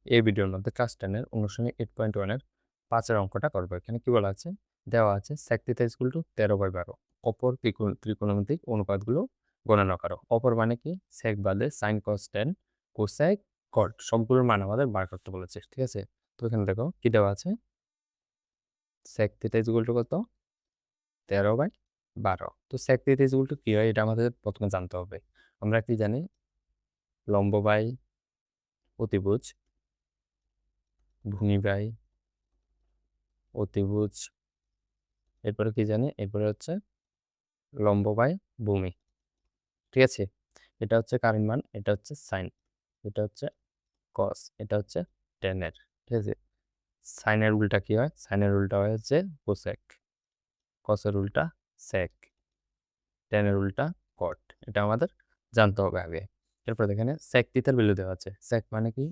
এই ভিডিওর মধ্যে ক্লাস 10 এর অনুশীলনী 8.1 এর 5 এর অঙ্কটা করব। এখানে কি বলা আছে? দেওয়া আছে sec θ = 13/12 অপর ত্রিকোণমিতিক অনুপাতগুলো গণনা করো। অপর মানে কি? sec বাদে sin cos tan cosec cot সবগুলোর মান আমাদের বার করতে বলেছে, ঠিক আছে? তো এখানে দেখো কি দেওয়া আছে, sec θ = কত? 13/12। তো sec θ = কি হয় এটা আমাদের প্রথমে জানতে হবে। আমরা কি জানি? লম্ব বাই অতিভুজ, ভূমি বাই অতিভুজ, এরপরে কি জানি? এরপরে হচ্ছে লম্ব বাই ভূমি, ঠিক আছে? এটা হচ্ছে কারের মান, এটা হচ্ছে সাইন, এটা হচ্ছে কস, এটা হচ্ছে টেনের, ঠিক আছে? সাইনের উল্টা কি হয়? সাইনের উল্টা হয় হচ্ছে কোসেক, কসের উল্টা সেক, টেনের উল্টা কট। এটা আমাদের জানতে হবে আগে। এরপর এখানে সেক থিটার ভ্যালু দেওয়া আছে। সেক মানে কি?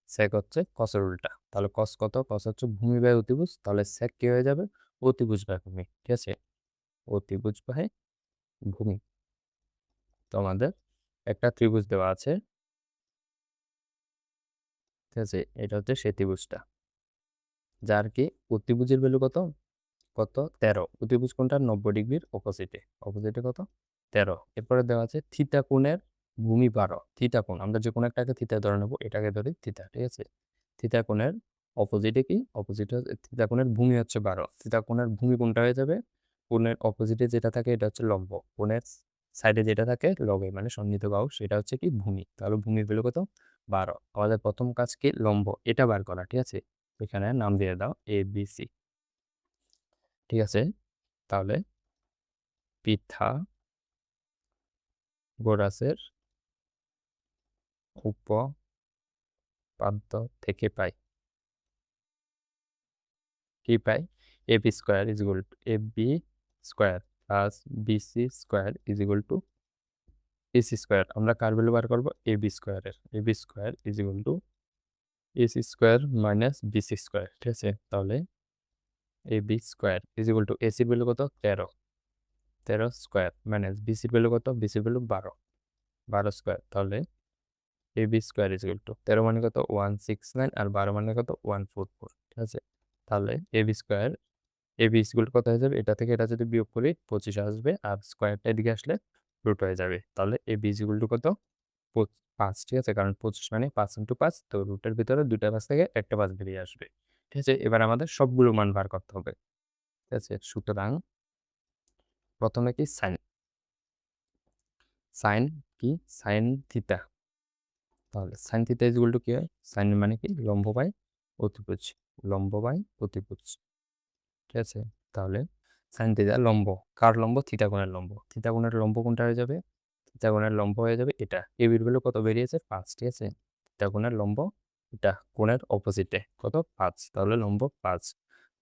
সেক হচ্ছে কসের উল্টা। তাহলে কস কত? কস হচ্ছে ভূমি বাই অতিভুজ। তাহলে সেক কি হয়ে যাবে? অতিভুজ বাই ভূমি, ঠিক আছে? অতিভুজ বাই ভূমি। তো আমাদের একটা ত্রিভুজ দেওয়া আছে, ঠিক আছে? এটা হচ্ছে সেই ত্রিভুজটা, যার কি অতিভুজের ভ্যালু কত? কত? 13। অতিভুজ কোনটা? 90 ডিগ্রির অপোজিটে। অপোজিটে কত? 13। এরপরে দেওয়া আছে থিটা কোণের ভূমি 12। থিটা কোণ, আমরা যে কোনো একটাকে থিটা ধরে নেবো, এটাকে ধরি থিটা, ঠিক আছে? থিটা কোণের অপোজিটে কি? অপোজিটে থিটা কোণের ভূমি হচ্ছে 12। থিটা কোণের ভূমি কোনটা হয়ে যাবে? কোণের অপোজিটে যেটা থাকে এটা হচ্ছে লম্ব, কোণের সাইডে যেটা থাকে লবে মানে সন্নিহিত বাহু, সেটা হচ্ছে কি? ভূমি। তাহলে ভূমির ভ্যালু কত? 12। আমাদের প্রথম কাজ কি? লম্ব, এটা বার করা, ঠিক আছে? এখানে নাম দিয়ে দাও এ বি সি, ঠিক আছে? তাহলে পিথাগোরাসের উপপাদ্য থেকে পাই কি পাই? ab square is equal two ab square plus bc square is equal two ac square. আমরা কার ভ্যালু বার করব? ab স্কয়ারের। ab square is equal two ac square minus bc square, ঠিক আছে? তাহলে ab square is equal two ac এর value কত? 13, 13 square minus bc এর value কত? bc এর ভ্যালু 12, 12 স্কয়ার। তাহলে ab square is equal two 13 মানে কত? 169 আর 12 মানে কত? 144, ঠিক আছে? তাহলে ab square, ab is equal two কত হয়ে যাবে? এটা থেকে এটা যদি বিয়োগ করি 25 আসবে, আর স্কয়ারটা এদিকে আসলে রুট হয়ে যাবে। তাহলে ab ইজ ইকুয়াল টু কত? 5, ঠিক আছে? কারণ 25 মানে 5 ইন্টু 5, তো রুটের ভিতরে দুইটা 5 থেকে একটা 5 বেরিয়ে আসবে, ঠিক আছে? এবার আমাদের সবগুলো মান বার করতে হবে, ঠিক আছে? সুতরাং প্রথমে কি? সাইন, সাইন কি? Sine theta. তাহলে sine theta is equal to কি হয়? সাইন মানে কি? লম্ব বাই অতিভুজ, লম্ব বাই অতিভুজ, ঠিক আছে? তাহলে সাইন থিটা লম্ব, কার লম্ব? থিটা কোণের লম্ব। থিটা কোণের লম্ব কোনটা হয়ে যাবে? থিটা কোণের লম্ব হয়ে যাবে এটা। এ বির ভ্যালু কত বেরিয়েছে? 5, ঠিক আছে? থিটা কোণের লম্ব এটা, কোণের অপোজিটে কত? 5। তাহলে লম্ব 5।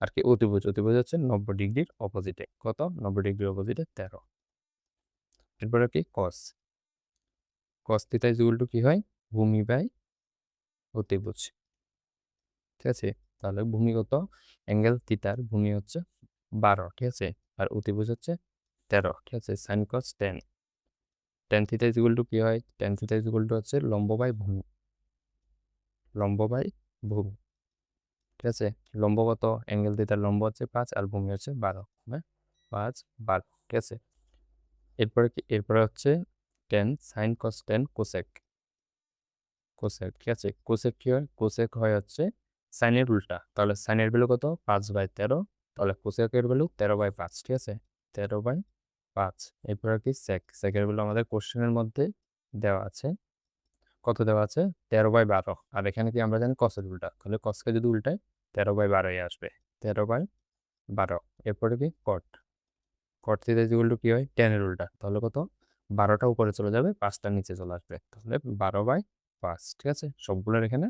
আর কি? অতিভুজ, অতিভুজ হচ্ছে 90 ডিগ্রির অপোজিটে কত? 90 ডিগ্রির অপোজিটে 13। এরপরে কি? Cos, cos theta is equal to কি হয়? ভূমি বাই অতিভুজ, ঠিক আছে? তাহলে ভূমি কত? অ্যাঙ্গেল থিটার ভূমি হচ্ছে 12, ঠিক আছে? আর অতিভুজ হচ্ছে 13, ঠিক আছে? Sign cos ten, tan theta is equal to কি হয়? Tan theta is equal two হচ্ছে লম্ব বাই ভূমি, লম্ব বাই ভূমি, ঠিক আছে? লম্ব কত? অ্যাঙ্গেল থিটার লম্ব হচ্ছে 5 আর ভূমি হচ্ছে 12, হ্যাঁ? 5 12, ঠিক আছে? এরপরে কি? এরপরে হচ্ছে টেন সাইন কস টেন কোসেক, কোসেক, ঠিক আছে? কোসেক কি হয়? কোসেক হয় হচ্ছে সাইনের উল্টা। তাহলে সাইনের ভ্যালু কত? 5/13। তাহলে কোসেকের ভ্যালু 13/5, ঠিক আছে? 13/5। এরপর কি? সেক, সেকের ভ্যালু আমাদের কোশ্চেনের মধ্যে দেওয়া আছে। কত দেওয়া আছে? 13/12। আর এখানে কি? আমরা জানি কসের উল্টা, তাহলে কসকে যদি উল্টাই 13/12 আসবে, 13/12। এরপরে কি? Cot, cot theta is equal to কি হয়? টেনের উল্টা। তাহলে কত? 12টা উপরে চলে যাবে, 5টা নিচে চলে আসবে, তাহলে 12/5, ঠিক আছে? সবগুলোর এখানে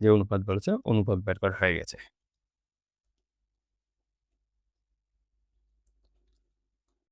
যে অনুপাত বলেছে অনুপাত বের করা হয়ে গেছে।